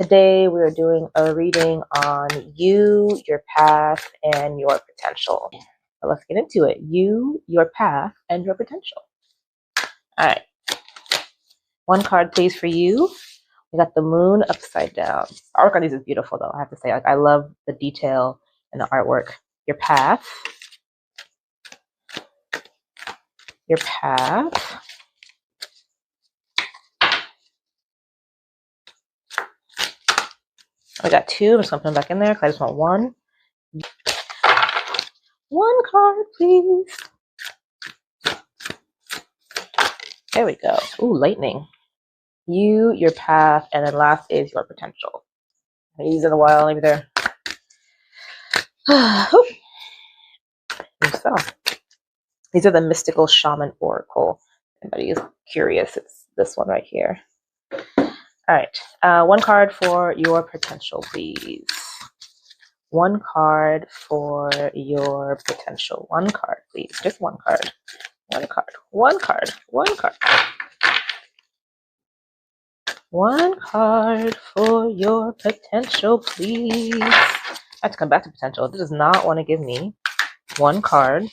Today we are doing a reading on you, your path, and your potential. So let's get into it. You, your path, and your potential. All right. One card, please, for you. We got the moon upside down. Artwork on these is beautiful, though. I have to say, like, I love the detail and the artwork. Your path. Your path. I got two. I'm just gonna put them back in there because I just want one. One card, please. There we go. Ooh, lightning. You, your path, and then last is your potential. I use it in a while, maybe there. So, these are the Mystical Shaman Oracle. If anybody is curious, it's this one right here. All right, one card for your potential, please. One card for your potential. One card, please. Just one card. One card. One card. One card. One card for your potential, please. I have to come back to potential. This does not want to give me one card.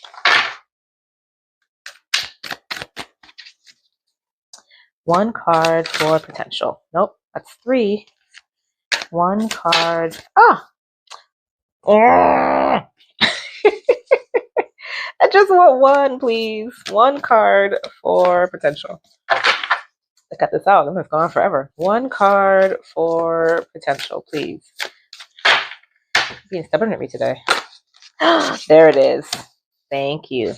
One card for potential. Nope, that's three. One card. Ah! I just want one, please. One card for potential. I cut this out. It's going on forever. One card for potential, please. You're being stubborn at me today. There it is. Thank you.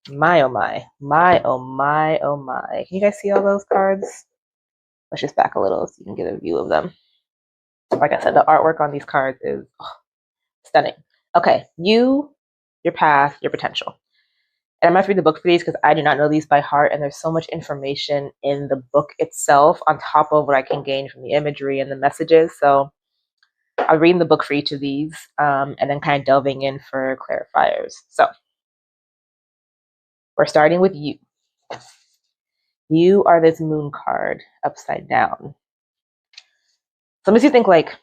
My, oh my. My, oh my, oh my. Can you guys see all those cards? Let's just back a little so you can get a view of them. Like I said, the artwork on these cards is stunning. Okay, you, your path, your potential. And I'm going to read the book for these because I do not know these by heart, and there's so much information in the book itself on top of what I can gain from the imagery and the messages. So I'll read the book for each of these and then kind of delving in for clarifiers. So we're starting with you. You are this moon card upside down. So it makes you think like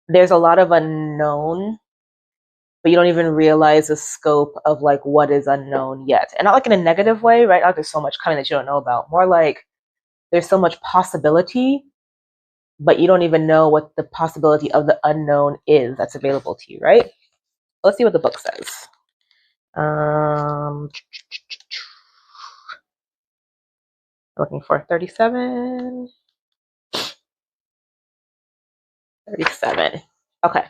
there's a lot of unknown, but you don't even realize the scope of like what is unknown yet. And not like in a negative way, right? Not like there's so much coming that you don't know about. More like there's so much possibility, but you don't even know what the possibility of the unknown is that's available to you, right? Let's see what the book says. Looking for 37. 37. Okay.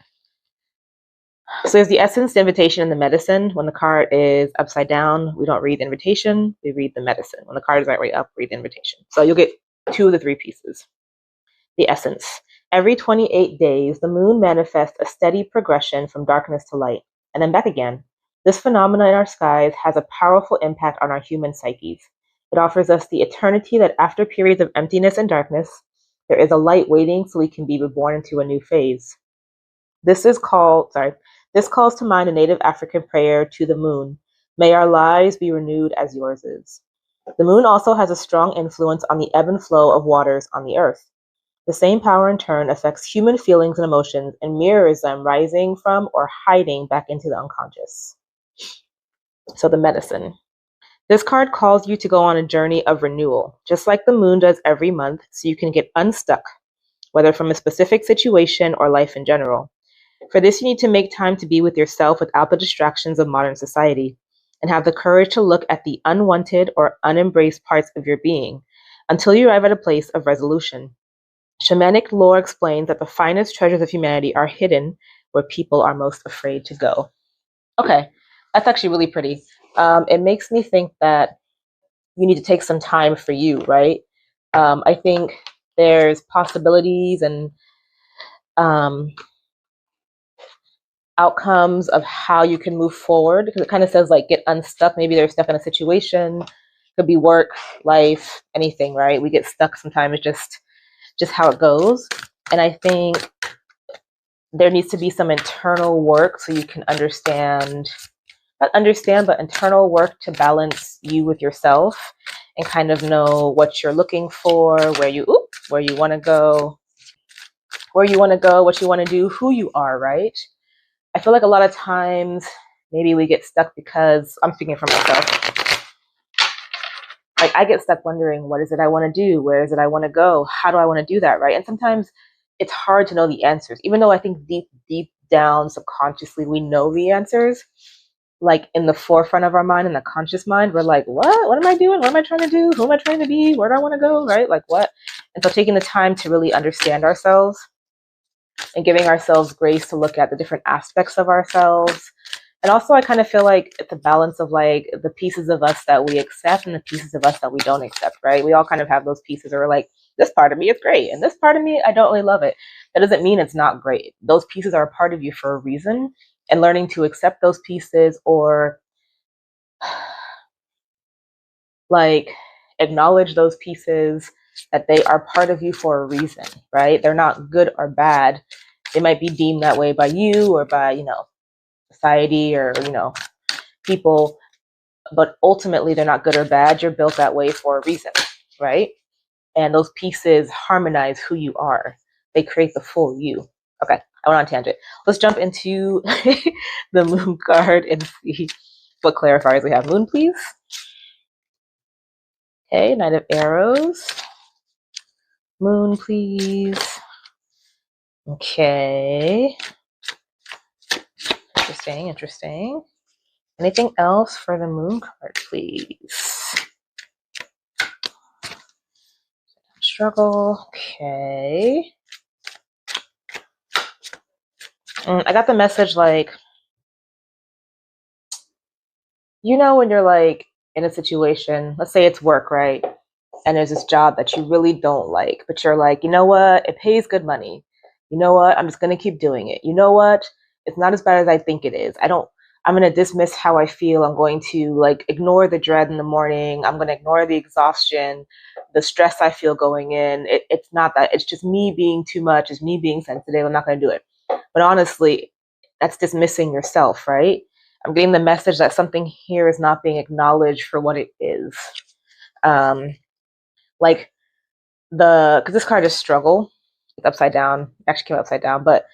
So there's the essence, the invitation, and the medicine. When the card is upside down, we don't read the invitation, we read the medicine. When the card is right way up, read the invitation. So you'll get two of the three pieces. The essence. Every 28 days, the moon manifests a steady progression from darkness to light, and then back again. This phenomenon in our skies has a powerful impact on our human psyches. It offers us the eternity that after periods of emptiness and darkness, there is a light waiting so we can be reborn into a new phase. This calls to mind a native African prayer to the moon. May our lives be renewed as yours is. The moon also has a strong influence on the ebb and flow of waters on the earth. The same power in turn affects human feelings and emotions and mirrors them rising from or hiding back into the unconscious. So the medicine. This card calls you to go on a journey of renewal, just like the moon does every month, so you can get unstuck, whether from a specific situation or life in general. For this, you need to make time to be with yourself without the distractions of modern society, and have the courage to look at the unwanted or unembraced parts of your being until you arrive at a place of resolution. Shamanic lore explains that the finest treasures of humanity are hidden where people are most afraid to go. Okay, that's actually really pretty. It makes me think that you need to take some time for you, right? I think there's possibilities and outcomes of how you can move forward, because it kind of says like get unstuck. Maybe they're stuck in a situation, could be work, life, anything, right? We get stuck sometimes. It's just how it goes. And I think there needs to be some internal work so you can not understand, but internal work to balance you with yourself and kind of know what you're looking for, where you where you want to go, what you want to do, who you are, right? I feel like a lot of times maybe we get stuck because I'm speaking for myself. Like I get stuck wondering, what is it I want to do? Where is it I want to go? How do I want to do that, right? And sometimes it's hard to know the answers, even though I think deep down subconsciously we know the answers. Like in the forefront of our mind, in the conscious mind, we're like, what am I doing? What am I trying to do? Who am I trying to be? Where do I want to go? Right? Like what? And so taking the time to really understand ourselves and giving ourselves grace to look at the different aspects of ourselves. And also I kind of feel like it's a balance of like the pieces of us that we accept and the pieces of us that we don't accept, right? We all kind of have those pieces where we're like, this part of me is great, and this part of me, I don't really love it. That doesn't mean it's not great. Those pieces are a part of you for a reason, and learning to accept those pieces or like acknowledge those pieces that they are part of you for a reason, right? They're not good or bad. They might be deemed that way by you or by, you know, society or, you know, people, but ultimately they're not good or bad. You're built that way for a reason, right? And those pieces harmonize who you are. They create the full you. Okay, I went on a tangent. Let's jump into the moon card and see what clarifiers we have. Moon, please. Okay, Knight of Arrows. Moon, please. Okay. Interesting. Anything else for the moon card, please? Struggle. Okay. I got the message like, you know, when you're like in a situation, let's say it's work, right? And there's this job that you really don't like, but you're like, you know what? It pays good money. You know what? I'm just going to keep doing it. You know what? It's not as bad as I think it is. I'm going to dismiss how I feel. I'm going to like ignore the dread in the morning. I'm going to ignore the exhaustion, the stress I feel going in. It's not that. It's just me being too much. It's me being sensitive. I'm not going to do it. But honestly, that's dismissing yourself, right? I'm getting the message that something here is not being acknowledged for what it is. Like because this card is struggle. It's upside down. It actually came upside down, but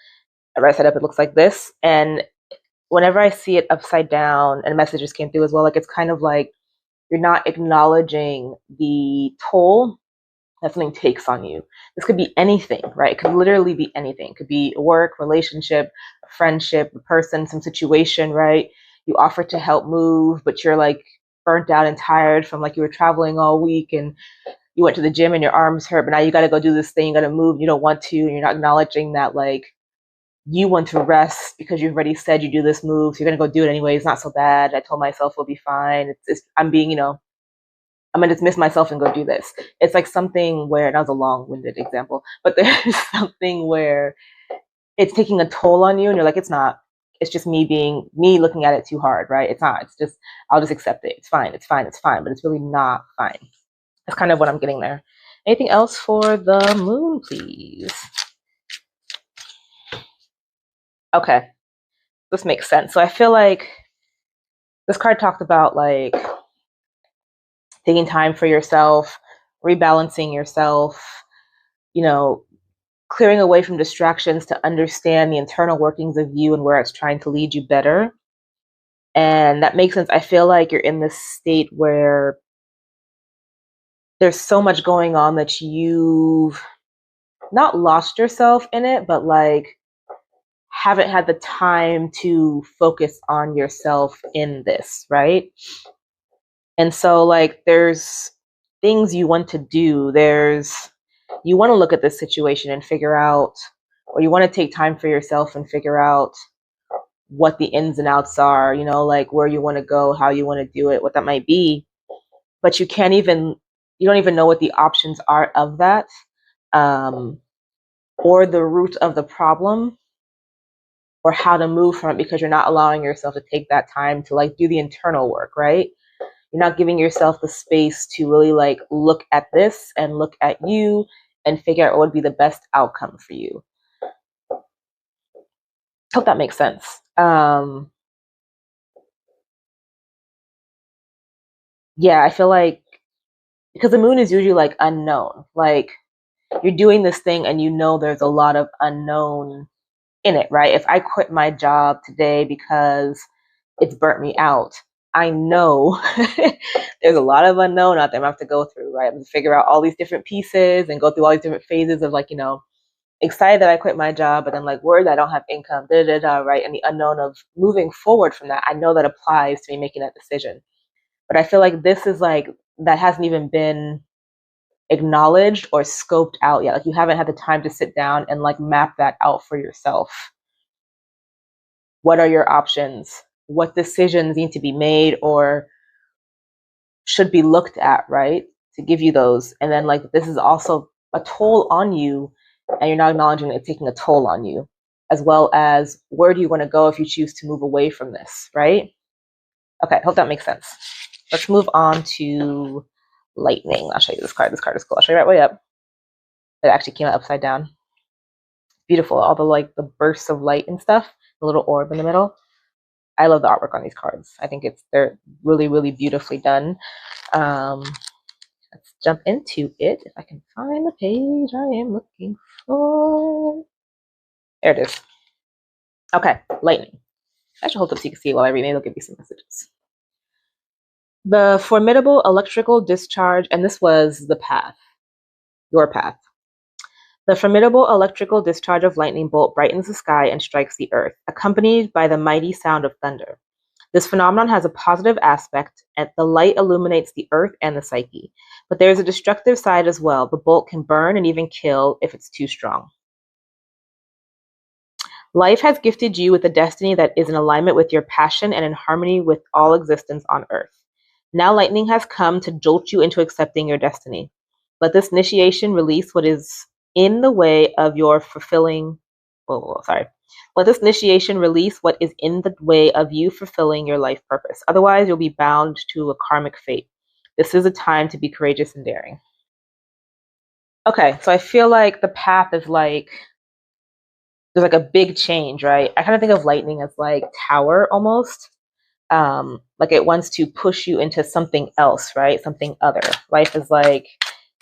right side up, it looks like this. And whenever I see it upside down and messages came through as well, like it's kind of like you're not acknowledging the toll that something takes on you. This could be anything, right? It could literally be anything. It could be a work, relationship, a friendship, a person, some situation, right? You offer to help move, but you're like burnt out and tired from like you were traveling all week and you went to the gym and your arms hurt, but now you got to go do this thing, you got to move, you don't want to, and you're not acknowledging that like you want to rest because you've already said you do this move, so you're going to go do it anyway. It's not so bad. I told myself it'll be fine. I'm being, you know, I'm going to dismiss myself and go do this. It's like something where, that was a long-winded example, but there's something where it's taking a toll on you and you're like, it's not. It's just me looking at it too hard, right? It's not. It's just, I'll just accept it. It's fine. But it's really not fine. That's kind of what I'm getting there. Anything else for the moon, please? Okay, this makes sense. So I feel like this card talked about like taking time for yourself, rebalancing yourself, you know, clearing away from distractions to understand the internal workings of you and where it's trying to lead you better. And that makes sense. I feel like you're in this state where there's so much going on that you've not lost yourself in it, but like haven't had the time to focus on yourself in this, right? And so like there's things you want to do. You want to look at this situation and figure out, or you want to take time for yourself and figure out what the ins and outs are, you know, like where you want to go, how you want to do it, what that might be. But you don't even know what the options are of that, or the root of the problem, or how to move from it, because you're not allowing yourself to take that time to like do the internal work, right? You're not giving yourself the space to really like look at this and look at you and figure out what would be the best outcome for you. Hope that makes sense. Yeah, I feel like because the moon is usually like unknown, like you're doing this thing and you know there's a lot of unknown in it, right? If I quit my job today because it's burnt me out, I know there's a lot of unknown out there I'm gonna have to go through, right? I'm gonna figure out all these different pieces and go through all these different phases of like, you know, excited that I quit my job, but then like worried that I don't have income, right? And the unknown of moving forward from that. I know that applies to me making that decision. But I feel like this is like, that hasn't even been acknowledged or scoped out yet. Like you haven't had the time to sit down and like map that out for yourself. What are your options? What decisions need to be made or should be looked at, right? To give you those. And then like this is also a toll on you and you're not acknowledging that it's taking a toll on you, as well as where do you want to go if you choose to move away from this, right? Okay, hope that makes sense. Let's move on to lightning. I'll show you this card. This card is cool. I'll show you right way up. It actually came out upside down. Beautiful. All the like the bursts of light and stuff. The little orb in the middle. I love the artwork on these cards. I think they're really, really beautifully done. Let's jump into it. If I can find the page I am looking for. There it is. Okay, lightning. I should hold up so you can see it while I read. Maybe it'll give you some messages. The formidable electrical discharge, and this was the path, your path. The formidable electrical discharge of lightning bolt brightens the sky and strikes the earth, accompanied by the mighty sound of thunder. This phenomenon has a positive aspect, and the light illuminates the earth and the psyche. But there is a destructive side as well. The bolt can burn and even kill if it's too strong. Life has gifted you with a destiny that is in alignment with your passion and in harmony with all existence on earth. Now lightning has come to jolt you into accepting your destiny. Let this initiation release what is in the way of your fulfilling. Let this initiation release what is in the way of you fulfilling your life purpose. Otherwise, you'll be bound to a karmic fate. This is a time to be courageous and daring. Okay, so I feel like the path is like, there's like a big change, right? I kind of think of lightning as like tower almost. Like it wants to push you into something else, right? Something other. Life is like,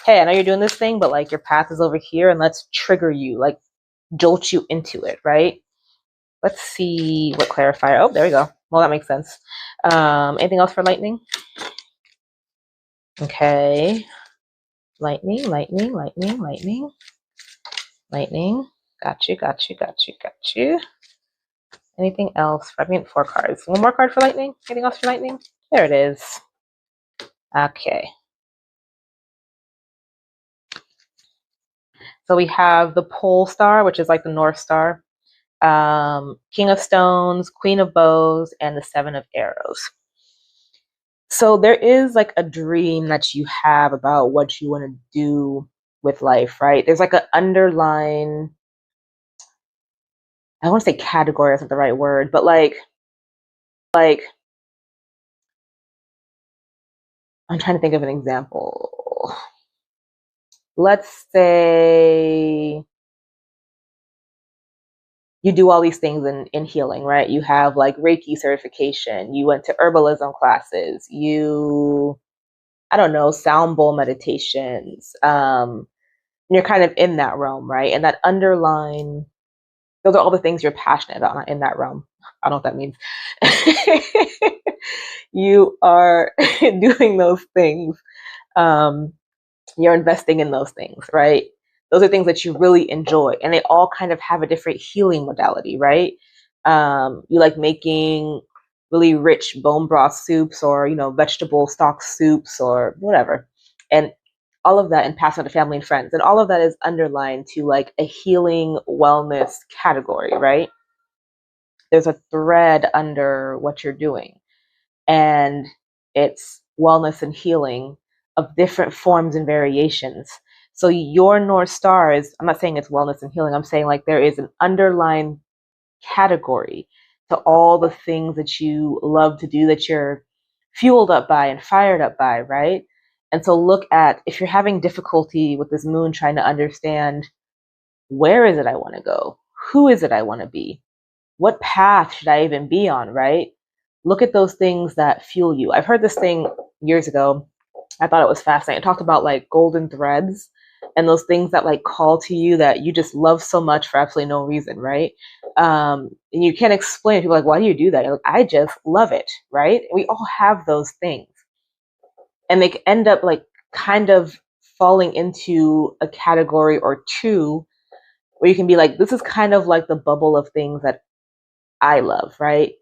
hey, I know you're doing this thing, but like your path is over here and let's trigger you, like jolt you into it, right? Let's see what clarifier. Oh, there we go. Well, that makes sense. Anything else for lightning? Okay. Lightning. Got you. Anything else? I mean, 4 cards. One more card for lightning? Anything else for lightning? There it is. Okay. So we have the pole star, which is like the North Star, King of Stones, Queen of Bows, and the 7 of Arrows. So there is like a dream that you have about what you want to do with life, right? There's like an underlying, I want to say category isn't the right word, but like I'm trying to think of an example. Let's say you do all these things in healing, right? You have like Reiki certification. You went to herbalism classes. I don't know, sound bowl meditations. You're kind of in that realm, right? And that underline, those are all the things you're passionate about in that realm. I don't know what that means. You are doing those things. You're investing in those things, right? Those are things that you really enjoy, and they all kind of have a different healing modality, right? You like making really rich bone broth soups, or vegetable stock soups, or whatever, and all of that, and pass on to family and friends, and all of that is underlined to like a healing wellness category, right? There's a thread under what you're doing, and it's wellness and healing of different forms and variations. So your North Star is, I'm not saying it's wellness and healing, I'm saying like there is an underlying category to all the things that you love to do, that you're fueled up by and fired up by, right? And so look at, if you're having difficulty with this moon trying to understand, where is it I want to go? Who is it I want to be? What path should I even be on, right? Look at those things that fuel you. I've heard this thing years ago. I thought it was fascinating. It talked about like golden threads and those things that like call to you that you just love so much for absolutely no reason, right? And you can't explain. People are like, why do you do that? You're like, I just love it, right? We all have those things, and they end up like kind of falling into a category or two where you can be like, this is kind of like the bubble of things that I love, right?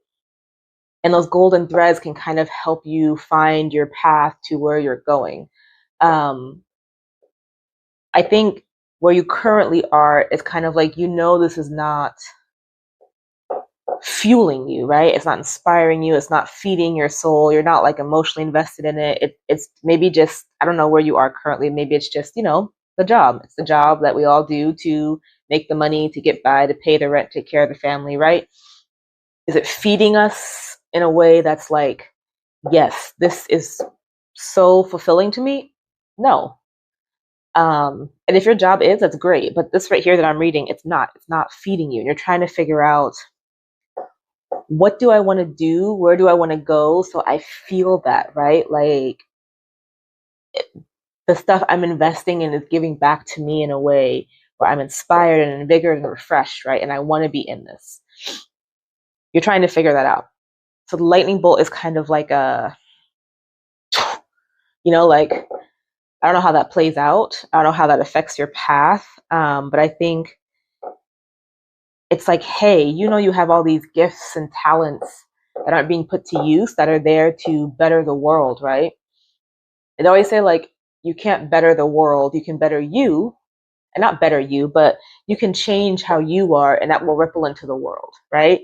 And those golden threads can kind of help you find your path to where you're going. I think where you currently are is kind of like, this is not fueling you, right? It's not inspiring you. It's not feeding your soul. You're not like emotionally invested in it. It's maybe just, I don't know where you are currently. Maybe it's just, the job. It's the job that we all do to make the money, to get by, to pay the rent, take care of the family, right? Is it feeding us in a way that's like, yes, this is so fulfilling to me? No. And if your job is, that's great. But this right here that I'm reading, it's not feeding you. And you're trying to figure out, what do I want to do? Where do I want to go? So I feel that, right? Like the stuff I'm investing in is giving back to me in a way where I'm inspired and invigorated and refreshed, right? And I want to be in this. You're trying to figure that out. So the lightning bolt is kind of like like, I don't know how that plays out. I don't know how that affects your path. But I think it's like, hey, you have all these gifts and talents that aren't being put to use, that are there to better the world, right? And they always say, like, you can't better the world. You can better you, and not better you, but you can change how you are, and that will ripple into the world, right?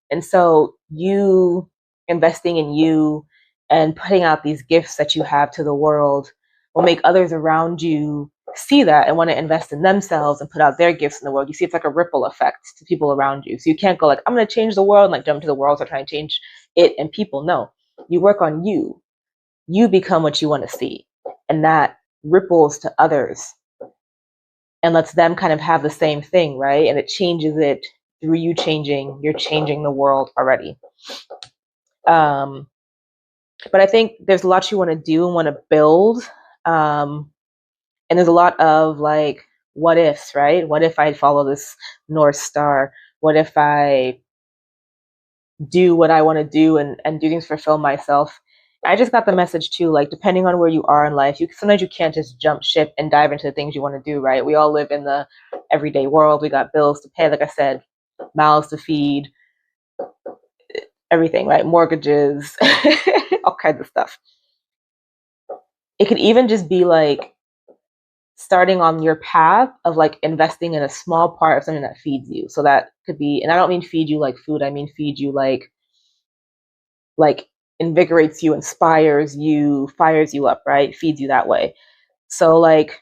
And so you investing in you and putting out these gifts that you have to the world will make others around you see that and want to invest in themselves and put out their gifts in the world. You see, it's like a ripple effect to people around you. So you can't go like, I'm going to change the world and like jump to the world, so trying to change it and people. No, you work on you. You become what you want to see. And that ripples to others and lets them kind of have the same thing, right? And it changes it through you changing. You're changing the world already. But I think there's a lot you want to do and want to build. And there's a lot of like, what ifs, right? What if I follow this North Star? What if I do what I want to do and do things to fulfill myself? I just got the message too, like, depending on where you are in life, sometimes you can't just jump ship and dive into the things you want to do, right? We all live in the everyday world. We got bills to pay, like I said, mouths to feed, everything, right? Mortgages, all kinds of stuff. It could even just be like starting on your path of like investing in a small part of something that feeds you. So that could be, and I don't mean feed you like food, I mean feed you like invigorates you, inspires you, fires you up, right? Feeds you that way. So like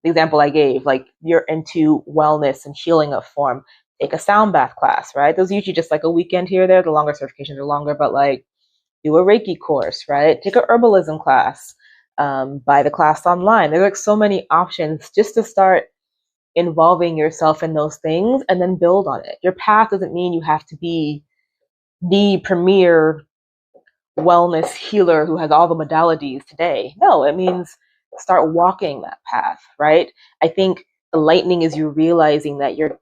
the example I gave, like you're into wellness and healing of form, take a sound bath class, right? Those are usually just like a weekend here or there. The longer certifications are longer, but like do a Reiki course, right? Take a herbalism class, buy the class online. There's like so many options just to start involving yourself in those things and then build on it. Your path doesn't mean you have to be the premier wellness healer who has all the modalities today. No, it means start walking that path, right? I think the lightning is you realizing that you're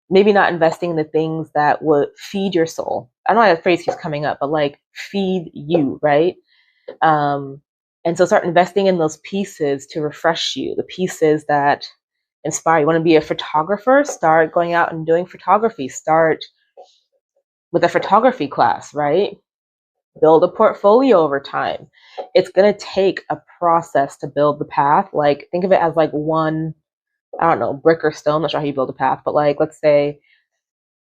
maybe not investing in the things that would feed your soul. I don't know why that phrase keeps coming up, but like feed you, right? And so start investing in those pieces to refresh you, the pieces that inspire. You want to be a photographer? Start going out and doing photography. Start with a photography class, right? Build a portfolio over time. It's going to take a process to build the path. Like think of it as like one, I don't know, brick or stone. I'm not sure how you build a path, but like, let's say,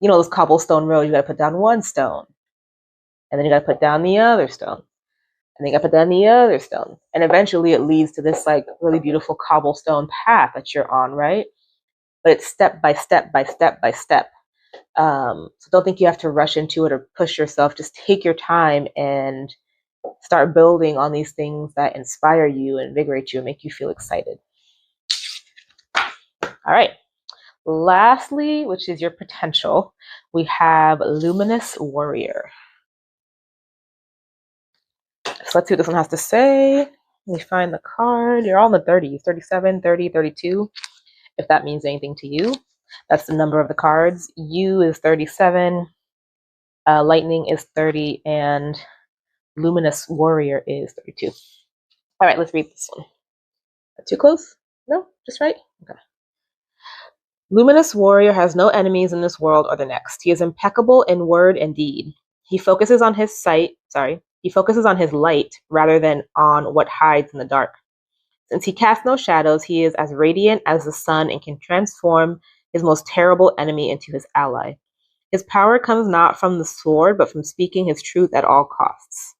this cobblestone road, you got to put down one stone and then you got to put down the other stone. And then you got to put down the other stone. And eventually it leads to this like really beautiful cobblestone path that you're on, right? But it's step by step by step by step. So don't think you have to rush into it or push yourself. Just take your time and start building on these things that inspire you, invigorate you, and make you feel excited. All right. Lastly, which is your potential, we have Luminous Warrior. So let's see what this one has to say. Let me find the card. You're all in the 30s, 37, 30, 32, if that means anything to you. That's the number of the cards. You is 37, Lightning is 30, and Luminous Warrior is 32. All right, let's read this one. Too close? No? Just right? Okay. Luminous Warrior has no enemies in this world or the next. He is impeccable in word and deed. He focuses on his light rather than on what hides in the dark. Since he casts no shadows, he is as radiant as the sun and can transform his most terrible enemy into his ally. His power comes not from the sword, but from speaking his truth at all costs.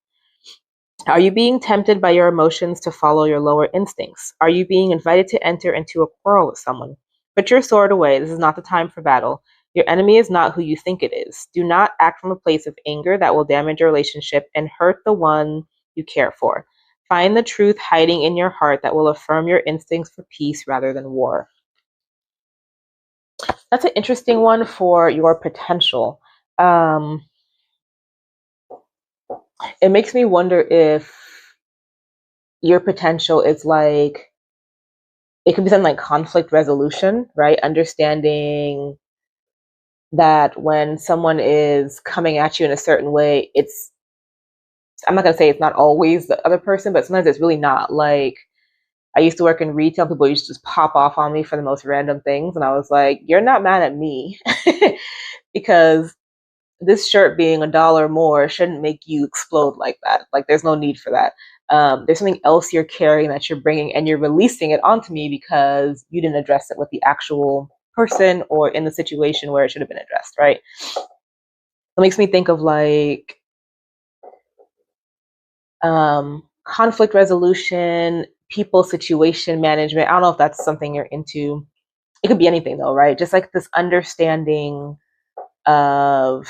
Are you being tempted by your emotions to follow your lower instincts? Are you being invited to enter into a quarrel with someone? Put your sword away. This is not the time for battle. Your enemy is not who you think it is. Do not act from a place of anger that will damage your relationship and hurt the one you care for. Find the truth hiding in your heart that will affirm your instincts for peace rather than war. That's an interesting one for your potential. It makes me wonder if your potential is like, it could be something like conflict resolution, right? Understanding that when someone is coming at you in a certain way, I'm not going to say it's not always the other person, but sometimes it's really not. Like, I used to work in retail. People used to just pop off on me for the most random things. And I was like, you're not mad at me because this shirt being $1 more shouldn't make you explode like that. Like, there's no need for that. There's something else you're carrying that you're bringing and you're releasing it onto me because you didn't address it with the actual person or in the situation where it should have been addressed, right? It makes me think of like conflict resolution, people situation management. I don't know if that's something you're into. It could be anything though, right? Just like this understanding of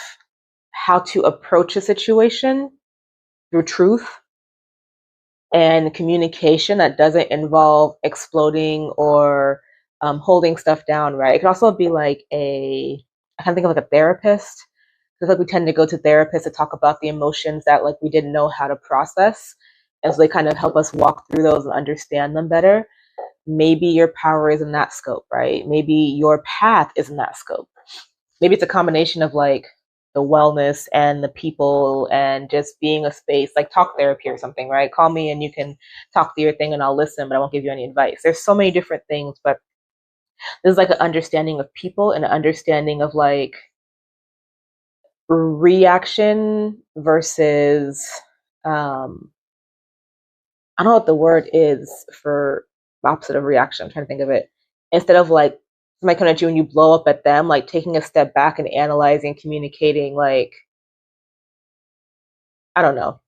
how to approach a situation through truth and communication that doesn't involve exploding or holding stuff down, right? It could also be like I kind of think of like a therapist. Because like we tend to go to therapists to talk about the emotions that like we didn't know how to process. And so they kind of help us walk through those and understand them better. Maybe your power is in that scope, right? Maybe your path is in that scope. Maybe it's a combination of like the wellness and the people and just being a space, like talk therapy or something, right? Call me and you can talk through your thing and I'll listen, but I won't give you any advice. There's so many different things, but there's like an understanding of people and an understanding of like reaction versus I don't know what the word is for opposite of reaction. I'm trying to think of it. Instead of like somebody coming at you and you blow up at them, like taking a step back and analyzing, communicating, like I don't know.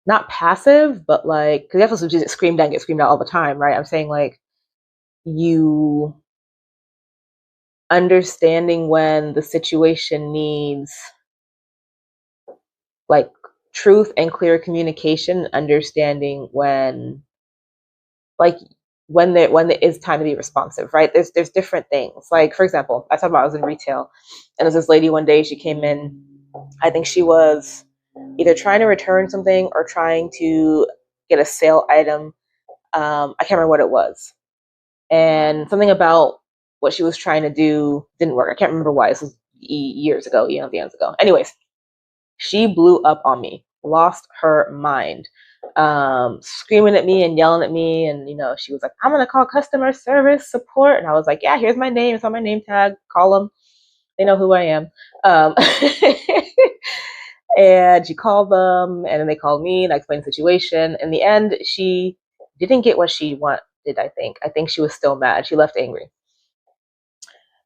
Not passive, but like, because you have to just scream down, get screamed out all the time, right? I'm saying like you understanding when the situation needs like truth and clear communication, understanding when there is time to be responsive, right? There's different things. Like for example, I talked about I was in retail and there's this lady one day, she came in, I think she was either trying to return something or trying to get a sale item. I can't remember what it was. And something about what she was trying to do didn't work. I can't remember why. This was years ago, years ago. Anyways, she blew up on me, lost her mind, screaming at me and yelling at me. And, she was like, I'm going to call customer service support. And I was like, yeah, here's my name. It's on my name tag. Call them. They know who I am. And she called them and then they called me and I explained the situation. In the end, she didn't get what she wanted, I think. I think she was still mad. She left angry.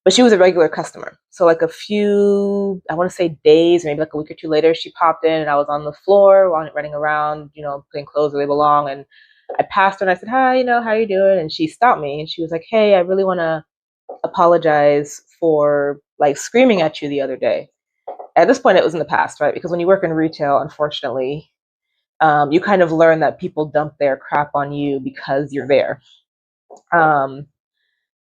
But she was a regular customer. So like a few, I want to say days, maybe like a week or two later, she popped in and I was on the floor running around, putting clothes where they belong. And I passed her and I said, hi, how are you doing? And she stopped me and she was like, hey, I really want to apologize for like screaming at you the other day. At this point, it was in the past, right? Because when you work in retail, unfortunately, you kind of learn that people dump their crap on you because you're there.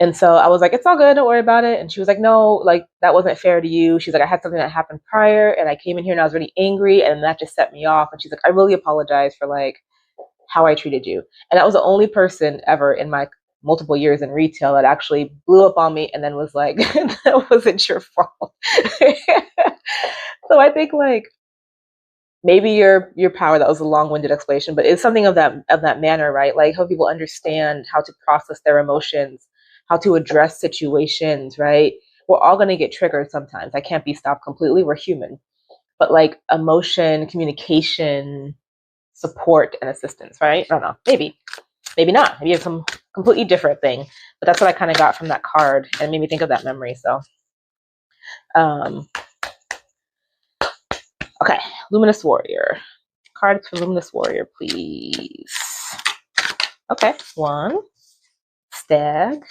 And so I was like, it's all good, don't worry about it. And she was like, no, like that wasn't fair to you. She's like, I had something that happened prior and I came in here and I was really angry and that just set me off. And she's like, I really apologize for like how I treated you. And that was the only person ever in my multiple years in retail that actually blew up on me and then was like, that wasn't your fault. So I think like maybe your power, that was a long-winded explanation, but it's something of that manner, right? Like how people understand how to process their emotions, how to address situations, right? We're all going to get triggered sometimes. I can't be stopped completely. We're human. But like emotion, communication, support, and assistance, right? I don't know. Maybe not. Maybe it's some completely different thing. But that's what I kind of got from that card and it made me think of that memory. So, okay, Luminous Warrior. Cards for Luminous Warrior, please. Okay, 1. Stag.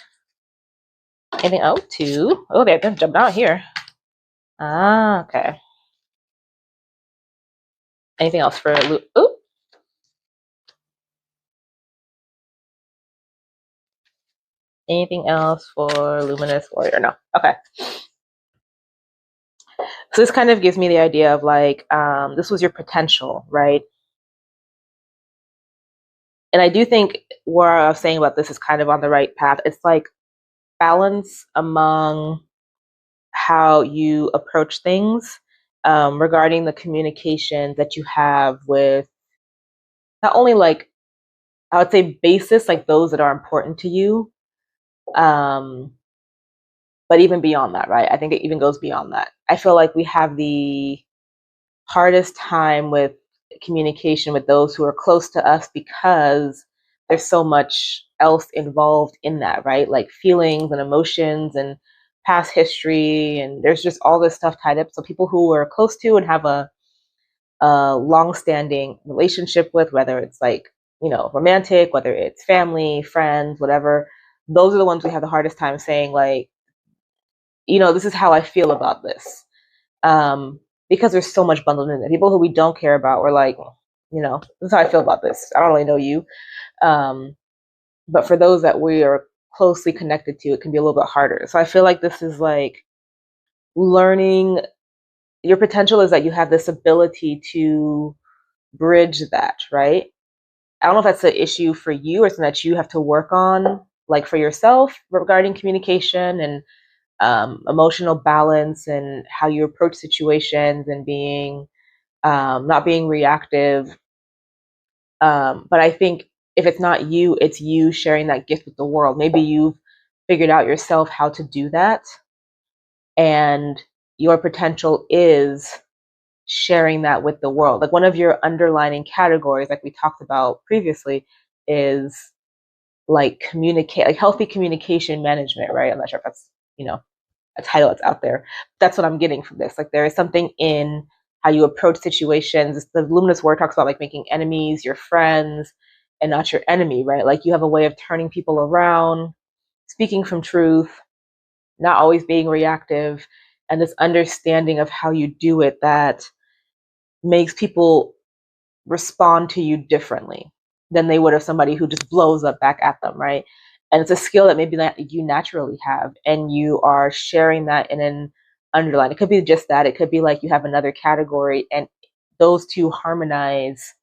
Anything? Oh, 2. Oh, they're jumping out here. Ah, okay. Anything else for Ooh. Anything else for Luminous Warrior? No. Okay. So this kind of gives me the idea of like, this was your potential, right? And I do think what I was saying about this is kind of on the right path. It's like balance among how you approach things, regarding the communication that you have with not only like, I would say basis, like those that are important to you, but even beyond that, right? I think it even goes beyond that. I feel like we have the hardest time with communication with those who are close to us because there's so much else involved in that, right? Like feelings and emotions and past history, and there's just all this stuff tied up. So people who are close to and have a long-standing relationship with, whether it's like, you know, romantic, whether it's family, friends, whatever, those are the ones we have the hardest time saying like, you know, this is how I feel about this. Because there's so much bundled in there. People who we don't care about, we're like, you know, this is how I feel about this. I don't really know you. But for those that we are closely connected to, it can be a little bit harder. So I feel like this is like learning. Your potential is that you have this ability to bridge that, right? I don't know if that's an issue for you or something that you have to work on, like for yourself regarding communication and emotional balance and how you approach situations and being not being reactive. But I think if it's not you, it's you sharing that gift with the world. Maybe you've figured out yourself how to do that, and your potential is sharing that with the world. Like one of your underlining categories, like we talked about previously, is like communicate, like healthy communication management, right? I'm not sure if that's, you know, a title that's out there. That's what I'm getting from this. Like there is something in how you approach situations. The luminous word talks about like making enemies your friends and not your enemy, right? Like you have a way of turning people around, speaking from truth, not always being reactive, and this understanding of how you do it that makes people respond to you differently than they would if somebody who just blows up back at them, right? And it's a skill that maybe that you naturally have, and you are sharing that in an underline. It could be just that. It could be like you have another category, and those two harmonize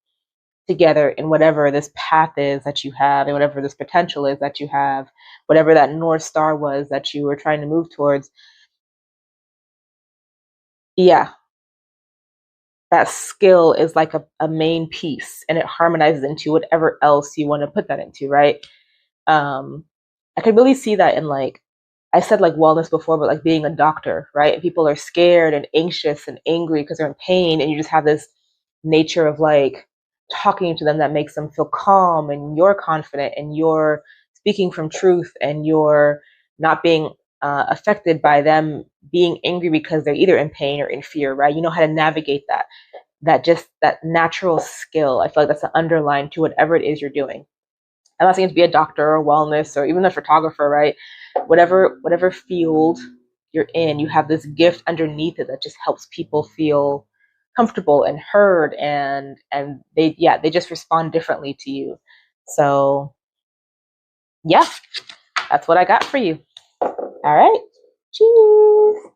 together in whatever this path is that you have, and whatever this potential is that you have, whatever that North Star was that you were trying to move towards. Yeah, that skill is like a main piece, and it harmonizes into whatever else you want to put that into, right? I could really see that in like, I said like wellness before, but like being a doctor, right? And people are scared and anxious and angry because they're in pain, and you just have this nature of like talking to them that makes them feel calm, and you're confident, and you're speaking from truth, and you're not being affected by them being angry because they're either in pain or in fear, right? You know how to navigate that. That just that natural skill. I feel like that's an underline to whatever it is you're doing. I'm not saying to be a doctor or wellness or even a photographer, right? Whatever field you're in, you have this gift underneath it that just helps people feel comfortable and heard, and they just respond differently to you. So yeah, that's what I got for you. All right. Cheers.